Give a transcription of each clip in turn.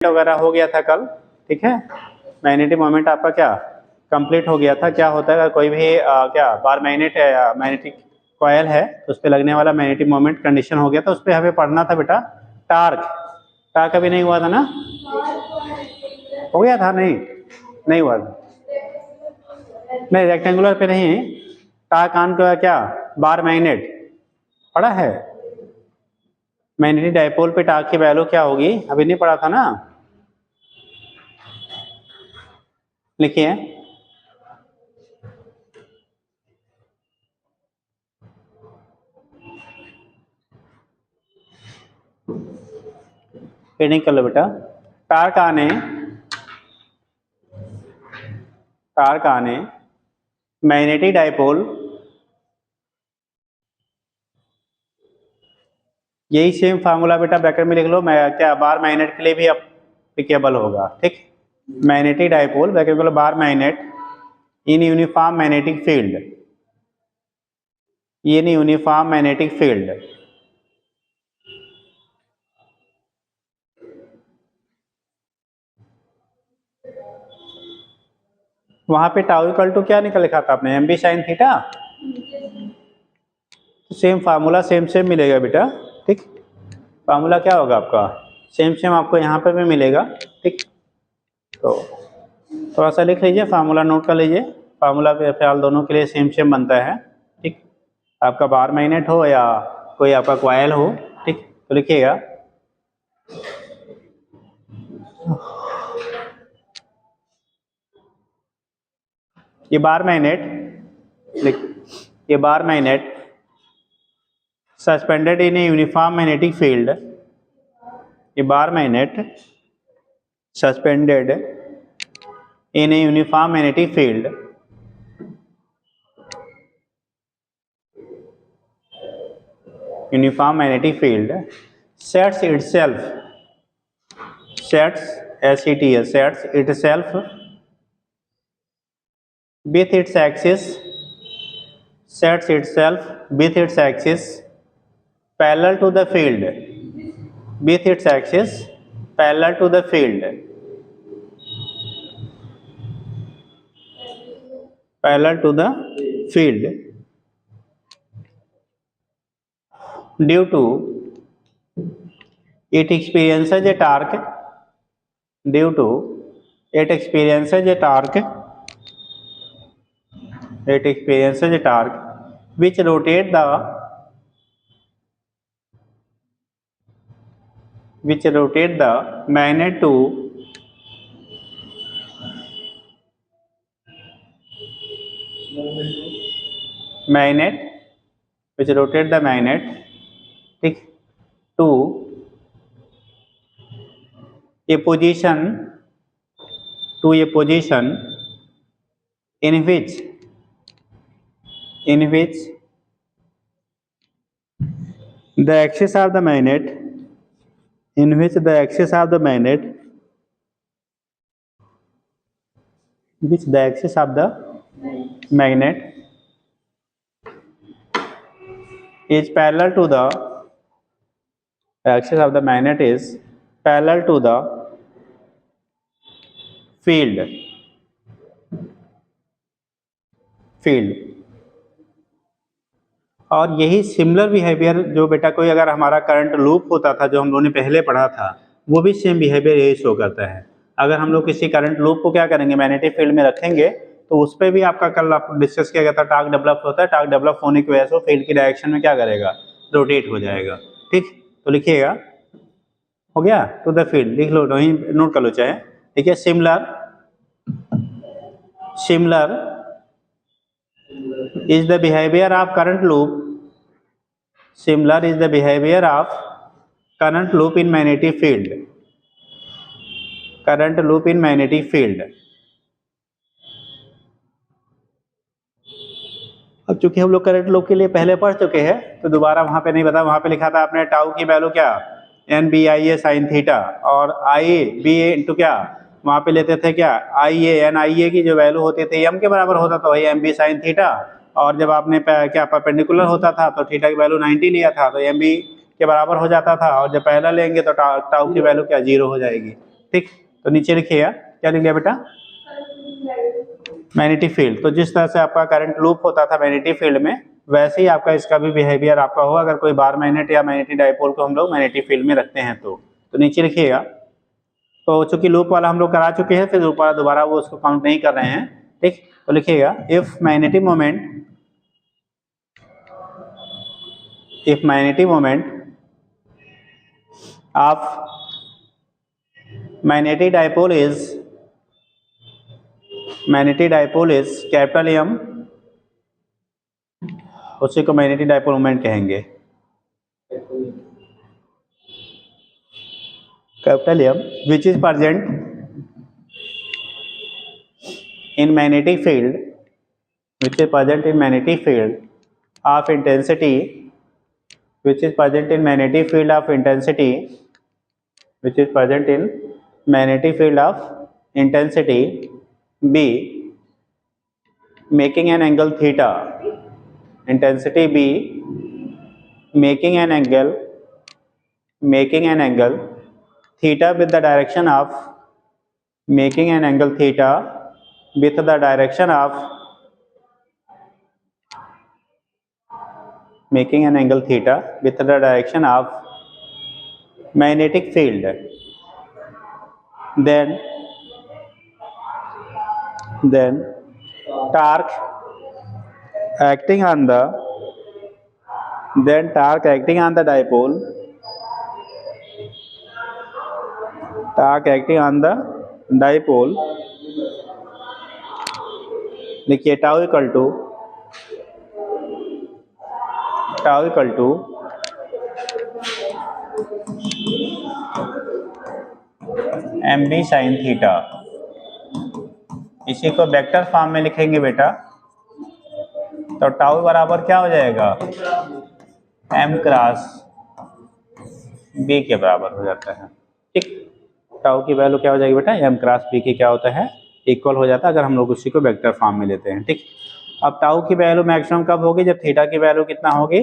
वगैरह हो गया था कल, ठीक है। मैग्नेटिक मोमेंट आपका क्या कंप्लीट हो गया था। क्या होता है अगर कोई भी क्या बार मैग्नेट है या मैग्नेटिक कॉयल है तो उस पर लगने वाला मैग्नेटिक मोमेंट कंडीशन हो गया था, उस पर हमें पढ़ना था बेटा टार्क। टार्क अभी नहीं हुआ था ना, हो गया था? नहीं हुआ था, नहीं रेक्टेंगुलर पे नहीं, टार्क ऑन का क्या बार मैग्नेट पढ़ा है। मैग्नेटिक डाइपोल पे टार्क की वैल्यू क्या होगी, अभी नहीं पढ़ा था ना, लिखिए। रीडिंग कर लो बेटा। टार्क आने मैग्नेटिक डाइपोल, यही सेम फार्मूला बेटा ब्रैकेट में लिख लो, मैं क्या बार मैग्नेट के लिए भी अप्लीकेबल होगा, ठीक। मैग्नेटिक डाइपोल ब्रैकेट में bar magnet in uniform magnetic field, in uniform magnetic field, वहां पे टाउ इक्वल टू क्या निकल लिखा था आपने, M B sine theta. Same formula same मिलेगा बेटा, ठीक। फार्मूला क्या होगा आपका सेम आपको यहाँ पर भी मिलेगा, ठीक। तो थोड़ा सा लिख लीजिए, फार्मूला नोट कर लीजिए। फार्मूला फिलहाल दोनों के लिए सेम बनता है, ठीक। आपका बार मैग्नेट हो या कोई आपका कॉइल हो, ठीक, तो लिखिएगा। ये बार मैग्नेट, ये bar magnet suspended in a uniform magnetic field, ये bar magnet suspended in a uniform magnetic field, uniform magnetic field sets itself, sets S-E-T-S, sets itself with its axis, sets itself with its axis parallel to the field, with its axis parallel to the field, parallel to the field, due to it experiences a torque, due to it experiences a torque, it experiences a torque which rotate the magnet to magnet, which rotate the magnet, ठीक, to a position, to a position in which the axis of the magnet, in which the axis of the magnet, which the axis of the magnet is parallel to the axis of the magnet is parallel to the field, और यही similar behaviour जो बेटा कोई अगर हमारा current loop होता था जो हम लोगों ने पहले पढ़ा था, वो भी सेम बिहेवियर यही शो करता है। अगर हम लोग किसी करंट लूप को क्या करेंगे मैग्नेटिक फील्ड में रखेंगे तो उस पर भी आपका कल आप डिस्कस किया गया था टार्क डेवलप होता है, टार्क डेवलप होने की वजह से फील्ड की डायरेक्शन में क्या करेगा रोटेट हो जाएगा, ठीक। तो लिखिएगा, हो गया टू द फील्ड, लिख लो वहीं नोट कर लो चाहे, देखिए similar is the behavior of current loop, similar is the behavior of current loop in magnetic field, current loop in magnetic field। अब चूंकि हम लोग करंट लूप के लिए पहले पढ़ चुके हैं तो दोबारा वहां पे नहीं बता, वहां पे लिखा था आपने टाउ की वैल्यू क्या N B I A sine theta, और आई बी ए इंटू क्या वहां पे लेते थे क्या आई ए एन, आई ए की जो वैल्यू होती थी एम के बराबर होता था वही एम बी साइन थीटा, और जब आपने क्या परपेंडिकुलर होता था तो थीटा की वैल्यू 90 लिया था तो एम बी के बराबर हो जाता था, और जब पहला लेंगे तो टाउ की वैल्यू क्या 0 हो जाएगी, ठीक। तो नीचे लिखिएगा, क्या लिख लिया बेटा? Magnetic field. तो जिस तरह से आपका करंट लूप होता था मैग्नेटिक फील्ड में, वैसे ही आपका इसका भी बिहेवियर आपका होगा अगर कोई बार मैग्नेट या मैग्नेटिक डाइपोल को हम लोग मैग्नेटिक फील्ड में रखते हैं तो नीचे लिखिएगा। तो चूंकि लूप वाला हम लोग करा चुके हैं, फिर लूप वाला दोबारा वो उसको काउंट नहीं कर रहे हैं, ठीक। तो लिखिएगा if magnetic moment of magnetic dipole is capital M, उसी को मैग्नेटिक डाइपोल मोमेंट कहेंगे, capital M, which is present in magnetic field, which is present in magnetic field of intensity, which is present in magnetic field of intensity, which is present in magnetic field of intensity B, making an angle theta, intensity B making an angle theta with the direction of making an angle theta with the direction of making an angle theta with the direction of magnetic field, then torque acting on the dipole, देखिए tau equal to M B sine theta. इसी को vector form में लिखेंगे बेटा, तो tau बराबर क्या हो जाएगा? एम क्रॉस बी के बराबर हो जाता है, ठीक। टाउ की वैल्यू क्या हो जाएगी बेटा? एम क्रॉस बी की क्या होता है? इक्वल हो जाता है, अगर हम लोग उसी को वेक्टर फॉर्म में लेते हैं, ठीक। अब टाउ की वैल्यू मैक्सिमम कब होगी? जब थीटा की वैल्यू कितना होगी?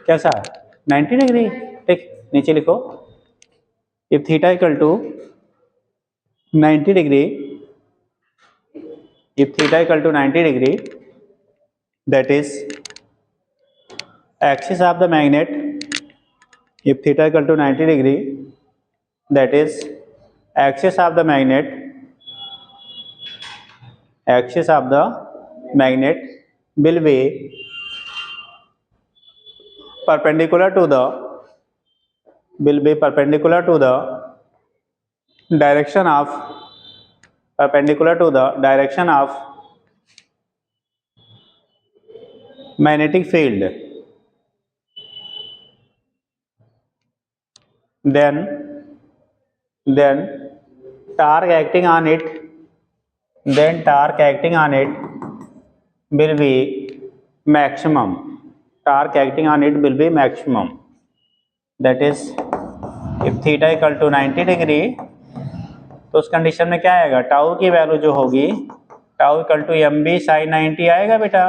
कैसा? 90 डिग्री, ठीक। नीचे लिखो, if theta equal to 90 degree, if theta equal to 90 degree, that is axis of the magnet, if theta equal to 90 degree, that is axis of the magnet will be perpendicular to the direction of magnetic field, then torque acting on it will be maximum, that is if theta equal to 90 degree, तो उस condition में क्या आएगा? Tau की value जो होगी, tau equal to M B sine 90 आएगा बेटा,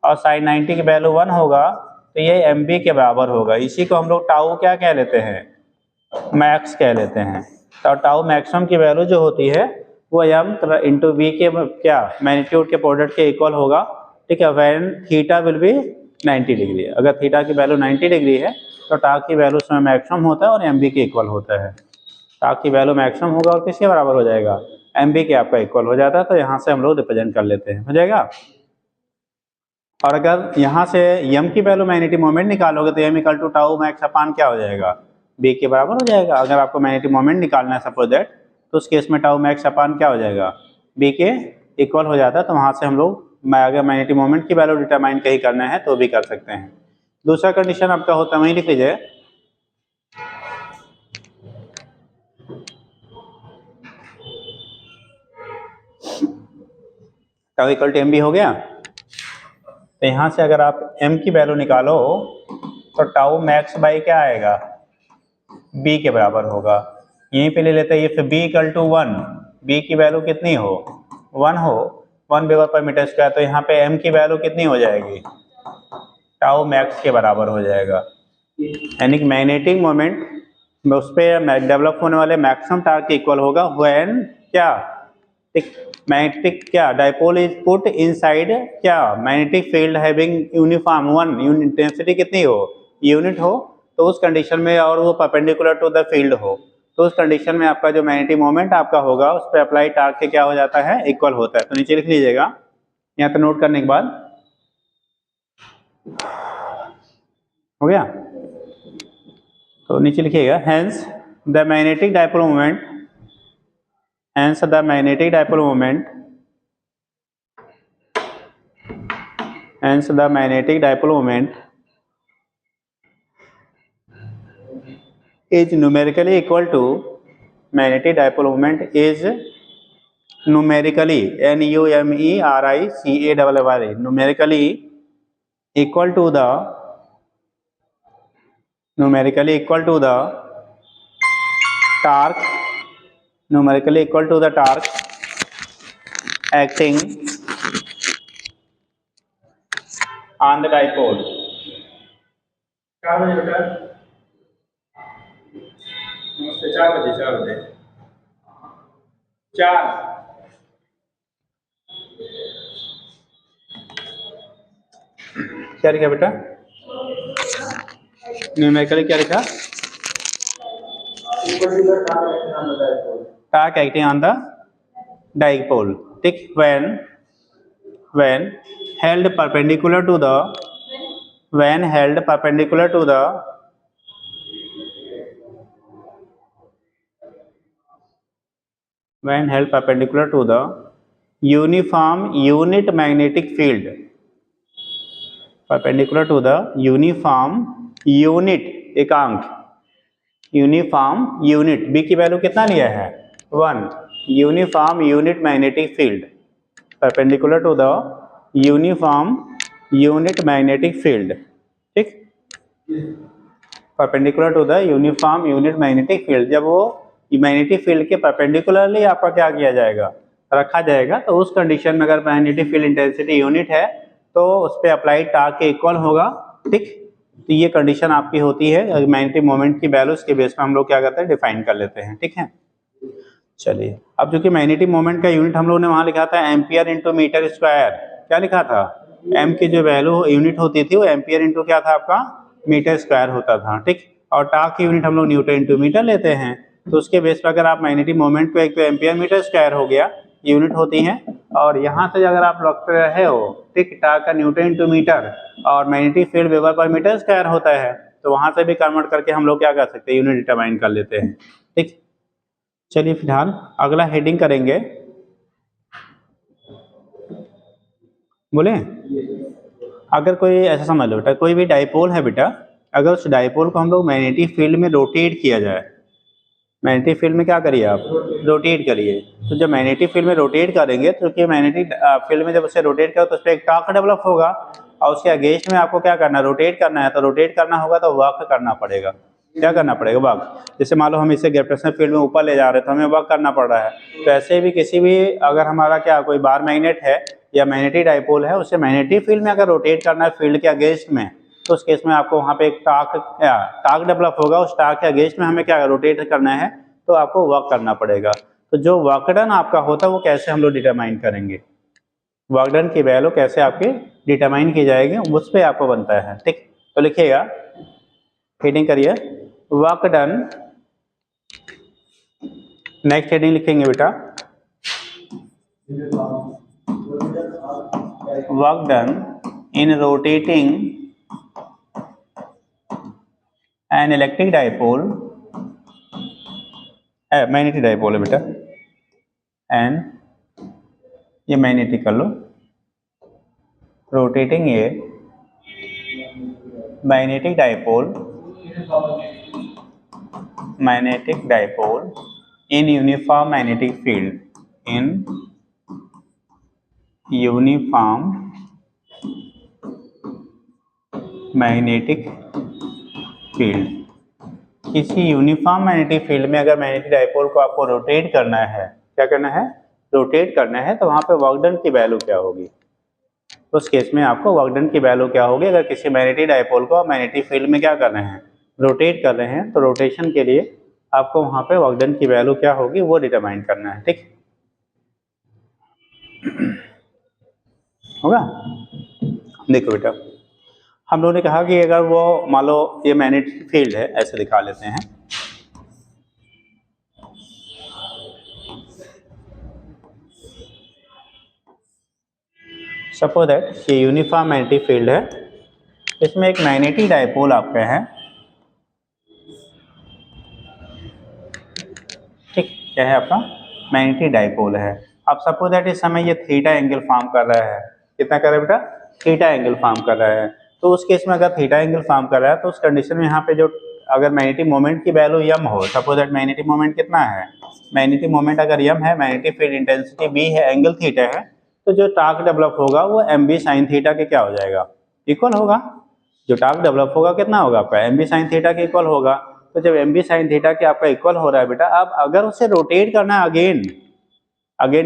और साइन 90 की वैल्यू 1 होगा, तो ये एम बी के बराबर होगा। इसी को हम लोग टाउ क्या कह लेते हैं? मैक्स कह लेते हैं। तो टाउ मैक्सिमम की वैल्यू जो होती है वो एम इंटू बी के क्या मैग्नीट्यूड के प्रोडक्ट के इक्वल होगा, ठीक है। When theta will be 90 degree, अगर थीटा की वैल्यू 90 डिग्री है तो टाउ की वैल्यू उसमें मैक्सिमम होता है और एम बी के इक्वल होता है। टाउ की वैल्यू मैक्सिमम होगा और किसके बराबर हो जाएगा? एम बी के आपका इक्वल हो जाता है। तो यहाँ से हम लोग रिप्रेजेंट कर लेते हैं, हो जाएगा। और अगर यहाँ से एम की वैल्यू मैग्नेटिक मोमेंट निकालोगे तो M equal to tau max upon क्या हो जाएगा? बी के बराबर हो जाएगा। अगर आपको मैग्नेटिक मोमेंट निकालना है सपोज दैट, तो उस केस में टाउ मैक्स अपान क्या हो जाएगा? बी के इक्वल हो जाता है। तो वहाँ से हम लोग अगर मैग्नेटिक मोमेंट की वैल्यू डिटरमाइन कहीं करना है तो भी कर सकते हैं। दूसरा कंडीशन आपका होता है, वहीं लिख लीजिए, tau equal to M B हो गया। तो यहाँ से अगर आप m की वैल्यू निकालो तो टाउ मैक्स बाई क्या आएगा? b के बराबर होगा। यहीं पे ले लेते हैं, b इक्वल टू 1, b की वैल्यू कितनी हो? 1 हो, 1 वेबर पर मीटर स्क्वायर। तो यहाँ पे m की वैल्यू कितनी हो जाएगी? टाउ मैक्स के बराबर हो जाएगा। यानी कि मैग्नेटिक उस पर डेवलप होने वाले मैक्सिमम टार्क इक्वल होगा व्हेन क्या मैग्नेटिक क्या डाइपोल इज पुट इनसाइड क्या magnetic field having uniform one intensity कितनी हो यूनिट हो, तो उस कंडीशन में और वो परपेंडिकुलर टू द फील्ड हो, तो उस कंडीशन में आपका जो मैग्नेटिक मोमेंट आपका होगा उस पर अप्लाई टार्क के क्या हो जाता है इक्वल होता है। तो नीचे लिख लीजिएगा यहाँ पे नोट करने के बाद हो गया। तो नीचे लिखिएगा hence the magnetic dipole moment hence the magnetic dipole moment is numerically equal to magnetic dipole moment is numerically numerically equal to the torque acting on the dipole। 4 बजे बेटा, नमस्ते, 4 बजे 4 क्या लिखा बेटा न्यूमेरिकली क्या लिखा torque acting on the dipole ठीक when held perpendicular to the uniform unit magnetic field uniform unit B की वैल्यू कितना लिया है 1 uniform unit magnetic field perpendicular to the uniform unit magnetic field ठीक perpendicular to the uniform unit magnetic field. जब वो magnetic field के perpendicularly आपका क्या किया जाएगा रखा जाएगा, तो उस कंडीशन में अगर मैग्नेटिक फील्ड इंटेंसिटी यूनिट है तो उस पर अप्लाइड टार्क के इक्वल होगा ठीक। तो ये कंडीशन आपकी होती है मैग्नेटिक मोमेंट की वैल्यूज के बेस पर हम लोग क्या करते हैं डिफाइन कर लेते हैं ठीक है। चलिए अब जो कि मैग्नेटिक मोमेंट का यूनिट हम लोग ने वहां लिखा था एम्पियर इंटू मीटर स्क्वायर, क्या लिखा था एम की जो वैल्यू यूनिट होती थी वो एम्पियर इंटू क्या था आपका मीटर स्क्वायर होता था ठीक। और टार्क की यूनिट हम लोग न्यूटन इंटू मीटर लेते हैं, तो उसके बेस पर अगर आप मैग्नेटिक मोमेंट को एक तो एम्पियर मीटर स्क्वायर हो गया यूनिट होती हैं, और यहाँ से अगर आप रखते रहे हो ठीक टार्क का न्यूटन इंटू मीटर और magnetic field weber per metre square होता है, तो वहां से भी कन्वर्ट करके हम लोग क्या कर सकते हैं यूनिट डिटरमाइन कर लेते हैं ठीक। चलिए फिलहाल अगला हेडिंग करेंगे, बोले अगर कोई ऐसा समझ लो बेटा कोई भी डाइपोल है बेटा, अगर उस डाइपोल को हम लोग मैग्नेटिक फील्ड में रोटेट किया जाए, मैग्नेटिक फील्ड में क्या करिए आप रोटेट करिए, तो जब मैग्नेटिक फील्ड में रोटेट करेंगे तो कि मैग्नेटिक फील्ड में जब उसे रोटेट करो तो उस पर एक टॉर्क डेवलप होगा और उसके अगेंस्ट में आपको क्या करना है रोटेट करना है, तो रोटेट करना होगा तो वर्क करना पड़ेगा, क्या करना पड़ेगा वर्क। जैसे मान लो हम इसे ग्रेविटेशनल फील्ड में ऊपर ले जा रहे हैं तो हमें वर्क करना पड़ रहा है, तो ऐसे भी किसी भी अगर हमारा क्या कोई बार मैग्नेट है या मैग्नेटिक डाइपोल है उसे मैग्नेटिक फील्ड में अगर रोटेट करना है फील्ड के अगेंस्ट में, तो उस केस में आपको वहाँ पे एक टार्क डेवलप होगा, उस टार्क के अगेंस्ट में हमें क्या रोटेट करना है तो आपको वर्क करना पड़ेगा। तो जो वर्क डन आपका होता है वो कैसे हम लोग डिटरमाइन करेंगे, वर्क डन की वैल्यू कैसे आपकी डिटरमाइन की जाएगी उस पर आपको बनता है ठीक। तो लिखिएगा हेडिंग करिए वर्क डन, नेक्स्ट हेडिंग लिखेंगे बेटा work done in rotating an electric dipole, magnetic dipole है बेटा एंड ये मैग्नेटिक कर लो, रोटेटिंग ये magnetic dipole in uniform magnetic field, in uniform magnetic field. किसी यूनिफॉर्म मैग्नेटिक फील्ड में अगर मैग्नेटिक डाइपोल को आपको रोटेट करना है, क्या करना है रोटेट करना है, तो वहां पे वर्क डन की वैल्यू क्या होगी, उस केस में आपको वर्क डन की वैल्यू क्या होगी अगर किसी मैग्नेटिक डाइपोल को मैग्नेटिक फील्ड में क्या करना है रोटेट कर रहे हैं तो रोटेशन के लिए आपको वहां पे वर्क डन की वैल्यू क्या होगी वो डिटरमाइन करना है, ठीक होगा। देखो बेटा, हम लोगों ने कहा कि अगर वो मान लो ये मैग्नेटिक फील्ड है, ऐसे दिखा लेते हैं, सपोज दैट ये यूनिफॉर्म मैग्नेटिक फील्ड है, इसमें एक मैग्नेटिक डाइपोल आपका है, ठीक, क्या है आपका मैग्नेटिक डाइपोल है। अब सपोज दैट इस समय ये थीटा एंगल फॉर्म कर रहा है, कितना कर रहा है बेटा, थीटा एंगल फॉर्म कर रहा है। तो उस केस में अगर थीटा एंगल फॉर्म कर रहा है तो उस कंडीशन में यहाँ पे जो अगर मैग्नेटिक मोमेंट की वैल्यू यम हो, सपोज दैट मैग्नेटिक मोमेंट कितना है, मैग्नेटिक मोमेंट अगर यम है, मैग्नेटिक फील्ड इंटेंसिटी बी है, एंगल थीटा है, तो जो टार्क डेवलप होगा वो एम बी साइन थीटा के क्या हो जाएगा, इक्वल होगा। जो टार्क डेवलप होगा कितना होगा आपका, एम बी साइन थीटा के इक्वल होगा। तो जब एम बी साइन थीटा के आपका इक्वल हो रहा है बेटा, अब अगर उसे रोटेट करना अगेन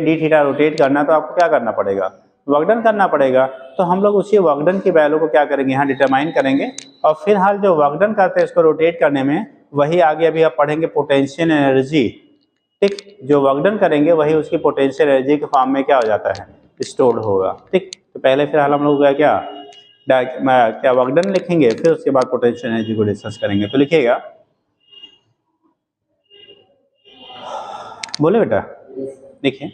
डी थीटा रोटेट करना, तो आपको क्या करना पड़ेगा, वर्कडन करना पड़ेगा। तो हम लोग उसी वर्कडन की वैल्यू को क्या करेंगे, यहाँ डिटरमाइन करेंगे, और फिलहाल जो वर्कडन करते हैं इसको रोटेट करने में, वही आगे अभी आप पढ़ेंगे पोटेंशियल एनर्जी, ठीक, जो वर्कडन करेंगे वही उसकी पोटेंशियल एनर्जी के फॉर्म में क्या हो जाता है, स्टोर्ड होगा, ठीक। तो पहले फिलहाल हम लोग क्या वर्कडन लिखेंगे, फिर उसके बाद पोटेंशियल एनर्जी को डिस्कस करेंगे। तो लिखिएगा, बोले बेटा, देखिए,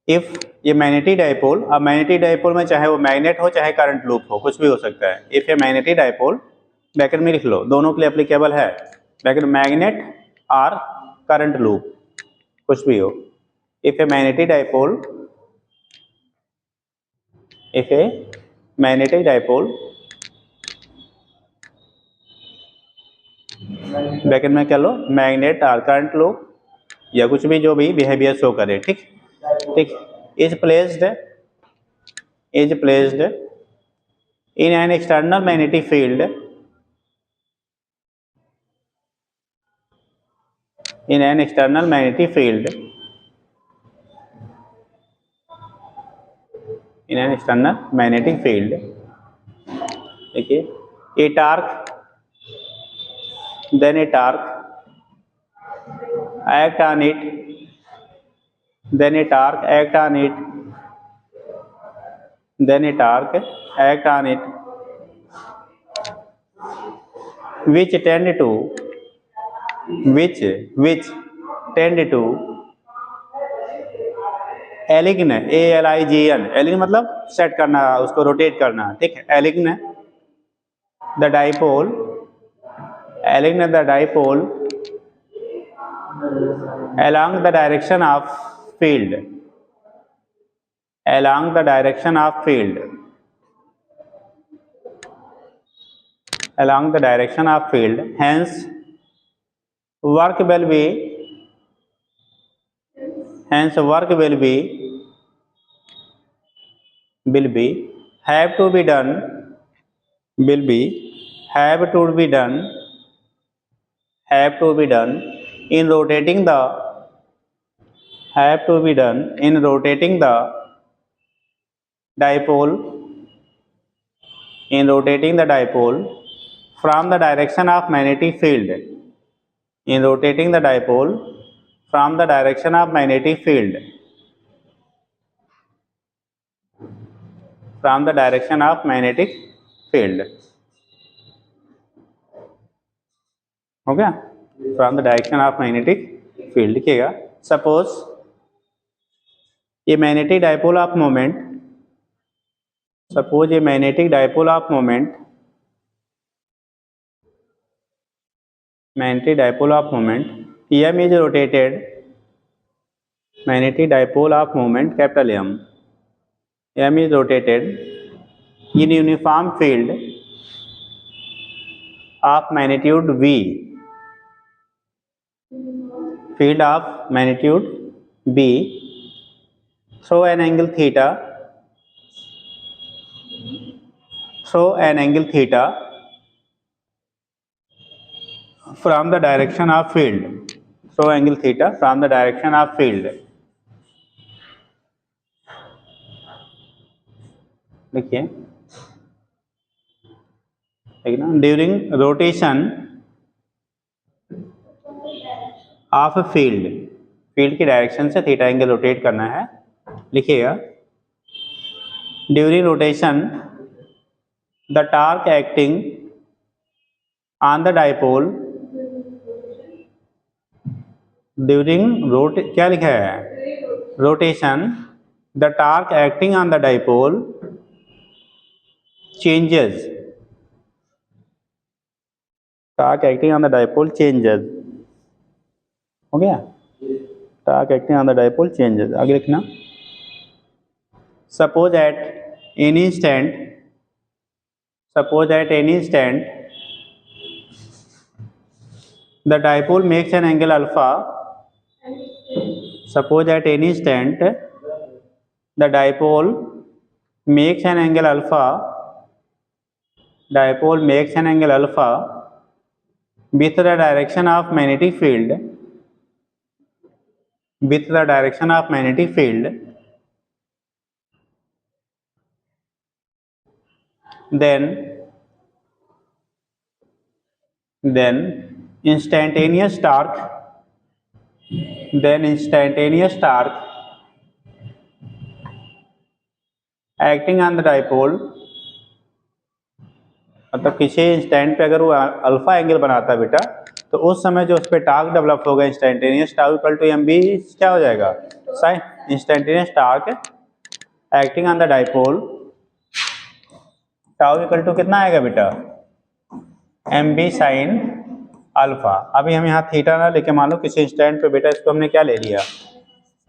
इफ ये मैग्नेटिक डाइपोल, अब मैग्नेटिक डाइपोल में चाहे वो मैग्नेट हो चाहे करंट लूप हो, कुछ भी हो सकता है। इफ ये मैग्नेटिक डाइपोल, ब्रैकेट में लिख लो, दोनों के लिए एप्लीकेबल है, ब्रैकेट मैग्नेट और करंट लूप, कुछ भी हो। If a magnetic dipole, if a magnetic dipole, bracket में क्या लो, मैग्नेट और करंट लूप, या कुछ भी जो भी बिहेवियर शो करे, ठीक ठीक, is placed in an external magnetic field, in an external magnetic field, in an external magnetic field, देखिए, a torque, then a torque act on it, then a torque act on it, then a torque act on it, which tend to, which tend to align, ALIGN, align मतलब set करना, उसको rotate करना, ठीक है, align the dipole, align the dipole along the direction of field, along the direction of field, along the direction of field, hence work will be, hence work will be have to be done, will be have to be done, have to be done in rotating the, have to be done in rotating the dipole, in rotating the dipole from the direction of magnetic field, in rotating the dipole from the direction of magnetic field, from the direction of magnetic field, हो गया, from the direction of magnetic field। लिखिएगा, suppose ये magnetic dipole of moment, suppose ये magnetic dipole of moment, magnetic dipole of moment, M is rotated, magnetic dipole of moment capital M is rotated in uniform field of magnitude V, field of magnitude B, through an angle theta, through an angle theta from the direction of field, through angle theta from the direction of field। देखिए, ठीक ना, during rotation of field, field की direction से theta angle rotate करना है, लिखिएगा during rotation the torque acting on the dipole, during क्या लिखा है, rotation the torque acting on the dipole changes, torque acting on the dipole changes, हो गया, torque acting on the dipole changes. आगे लिखना, suppose at any instant, suppose at any instant the dipole makes an angle alpha, suppose at any instant the dipole makes an angle alpha, dipole makes an angle alpha with the direction of magnetic field, with the direction of magnetic field, then instantaneous torque, then instantaneous torque acting on the dipole, मतलब किसी instant पे अगर वो alpha angle बनाता है बेटा, तो उस समय जो उस पर टार्क डेवलप होगा instantaneous, tau equal to M B क्या हो जाएगा, sine instantaneous torque acting on the dipole, tau equal to कितना आएगा बेटा, एम बी साइन अल्फा। अभी हम यहाँ थीटा ना लेके मान लो किसी इंस्टेंट पे बेटा इसको हमने क्या ले लिया,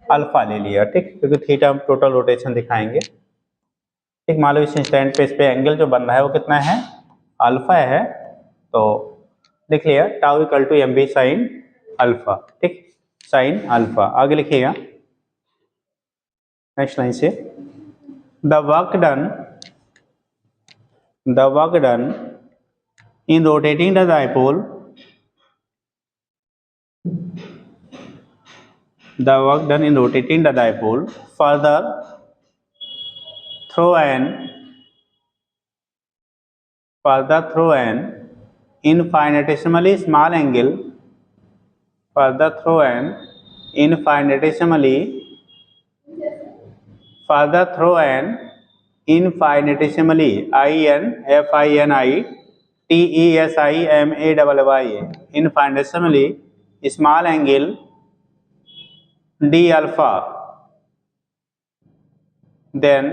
अल्फा ले लिया, ठीक, क्योंकि थीटा हम टोटल रोटेशन दिखाएंगे, ठीक। मान लो इस इंस्टेंट पे इस पे एंगल जो बन रहा है वो कितना है, अल्फा है, तो लिख लिया tau equal to M B sine alpha, ठीक, साइन अल्फा। आगे लिखिएगा नेक्स्ट लाइन से, the work done in rotating the dipole, the work done in rotating the dipole further through an infinitesimally small angle, further through an infinitesimally infinitesimally small angle d alpha, then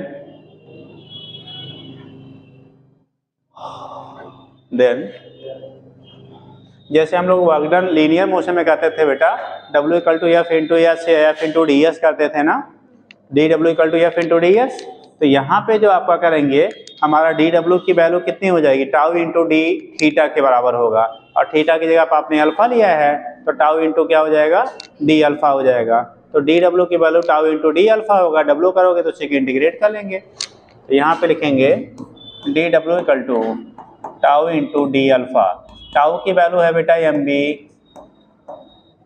जैसे हम लोग work done linear motion में करते थे बेटा, W equal to F into S या F into D S करते थे ना, D W equal to F into D S, तो यहाँ पे जो आपका करेंगे हमारा डी डब्ल्यू की वैल्यू कितनी हो जाएगी, टाउ इंटू डी थीटा के बराबर होगा, और थीटा की जगह पर आपने अल्फा लिया है तो टाउ इंटू क्या हो जाएगा, डी अल्फा हो जाएगा, तो डी डब्ल्यू की value tau into D alpha होगा, डब्ल्यू करोगे तो उसी इंटीग्रेट कर लेंगे, तो यहाँ पे लिखेंगे D W equal to tau into D alpha, tau की वैल्यू है बेटा M B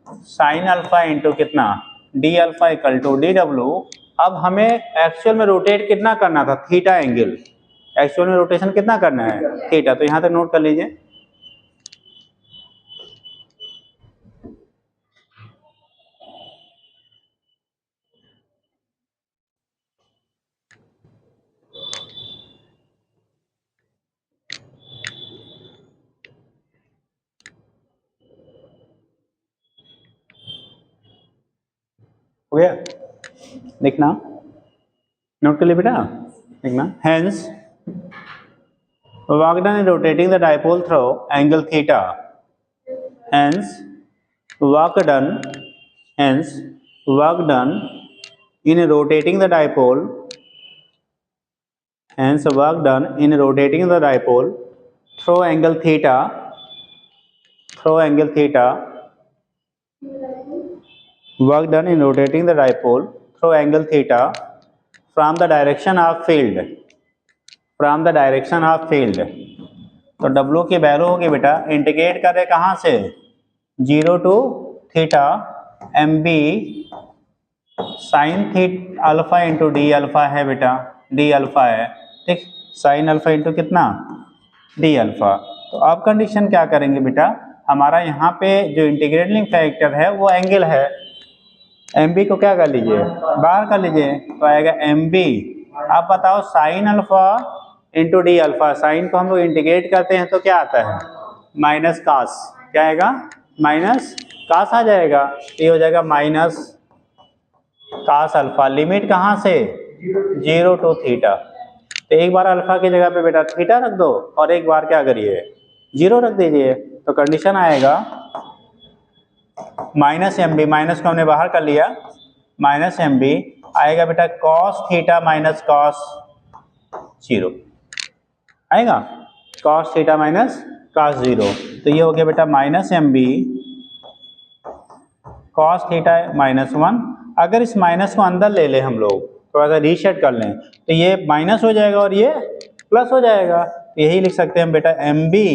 sine alpha into कितना, D alpha equal to D W. अब हमें एक्चुअल में रोटेट कितना करना था, थीटा एंगल, एक्चुअल में रोटेशन कितना करना है, थीटा, तो यहाँ तक नोट कर लीजिए। हो गया, लिखना, नोट कर लिए बेटा, लिखना, hence work done in rotating the dipole through angle theta, hence work done in rotating the dipole, hence work done in rotating the dipole through angle theta, work done in rotating the dipole through angle theta from the direction of field, तो W की value होगी बेटा, integrate करें कहाँ से, 0 to theta M B sine theta alpha into D alpha है बेटा, D alpha है, ठीक, साइन अल्फा इंटू कितना डी अल्फा। तो अब कंडीशन क्या करेंगे बेटा, हमारा यहाँ पे जो इंटीग्रेटिंग फैक्टर है वो एंगल है, एम बी को क्या कर लीजिए, बाहर कर लीजिए, तो आएगा एम बी। अब बताओ sine alpha into D alpha, sine को हम लोग इंटीग्रेट करते हैं तो क्या आता है, माइनस कास, क्या आएगा, माइनस कास आ जाएगा, ये हो जाएगा माइनस कास अल्फा। लिमिट कहाँ से, 0 टू थीटा। तो एक बार अल्फा की जगह पे बेटा थीटा रख दो और एक बार क्या करिए, 0 रख दीजिए, तो कंडीशन आएगा माइनस एम बी, माइनस को हमने बाहर कर लिया, माइनस एम बी आएगा बेटा कॉस थीटा माइनस कॉस 0 आएगा, कॉस थीटा माइनस कॉस 0। तो ये हो गया बेटा minus M B cos theta minus 1। अगर इस माइनस को अंदर ले लें हम लोग, थोड़ा सा रीसेट कर लें, तो ये माइनस हो जाएगा और ये प्लस हो जाएगा। तो यही लिख सकते हैं हम बेटा एम बी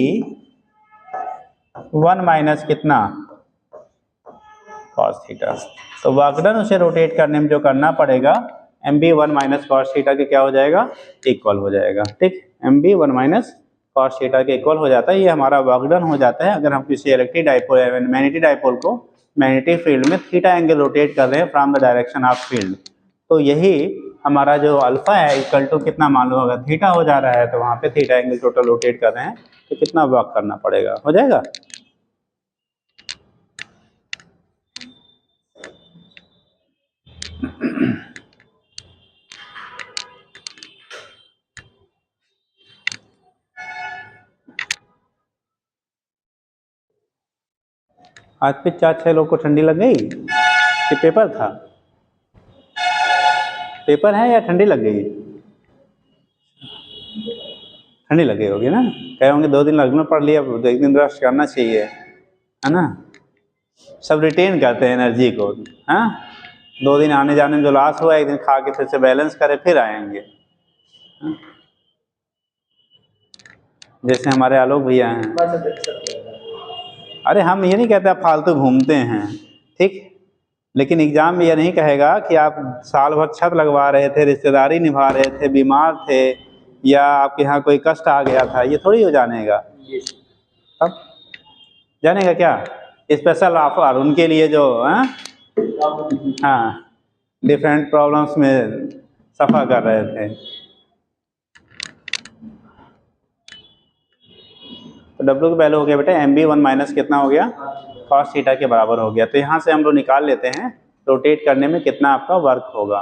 1 माइनस कितना, कॉस थीटा। तो वाकडन उसे रोटेट करने में जो करना पड़ेगा, M B 1 minus cos theta के क्या हो जाएगा, इक्वल हो जाएगा। ठीक, M B 1 minus cos theta के इक्वल हो जाता है, ये हमारा वाकडन हो जाता है। अगर हम किसी इलेक्ट्रिक डाइपोल या मैग्नेटिक डाइपोल को मैग्नेटिक फील्ड में थीटा एंगल रोटेट कर रहे हैं from the direction of field, तो यही हमारा जो अल्फा है इक्वल टू कितना मान लो, अगर थीटा हो जा रहा है तो वहाँ पे थीटा एंगल टोटल रोटेट कर रहे हैं तो कितना वर्क करना पड़ेगा, हो जाएगा। आज पे 4-6 लोग को ठंडी लग गई कि पेपर था, पेपर है या ठंडी लग गई, ठंडी लग गई होगी ना, कहे होंगे 2 दिन लगना पड़ लिया, 1 दिन रेस्ट करना चाहिए, है ना, सब रिटेन करते हैं एनर्जी को। हाँ, 2 दिन आने जाने में जो लॉस हुआ 1 दिन खा के फिर से बैलेंस करे फिर आएंगे। हाँ? जैसे हमारे आलोक भैया हैं, अरे हम ये नहीं कहते आप फालतू घूमते हैं, ठीक, लेकिन एग्जाम में ये नहीं कहेगा कि आप साल भर छत लगवा रहे थे, रिश्तेदारी निभा रहे थे, बीमार थे, या आपके यहाँ कोई कष्ट आ गया था, ये थोड़ी हो जानेगा। अब जानेगा क्या, स्पेशल ऑफर उनके लिए जो हाँ डिफरेंट प्रॉब्लम्स में सफ़र कर रहे थे। तो डब्ल्यू की वैल्यू हो गया बेटा एम बी 1 माइनस कितना हो गया, कॉस थीटा के बराबर हो गया। तो यहाँ से हम लोग निकाल लेते हैं रोटेट करने में कितना आपका वर्क होगा।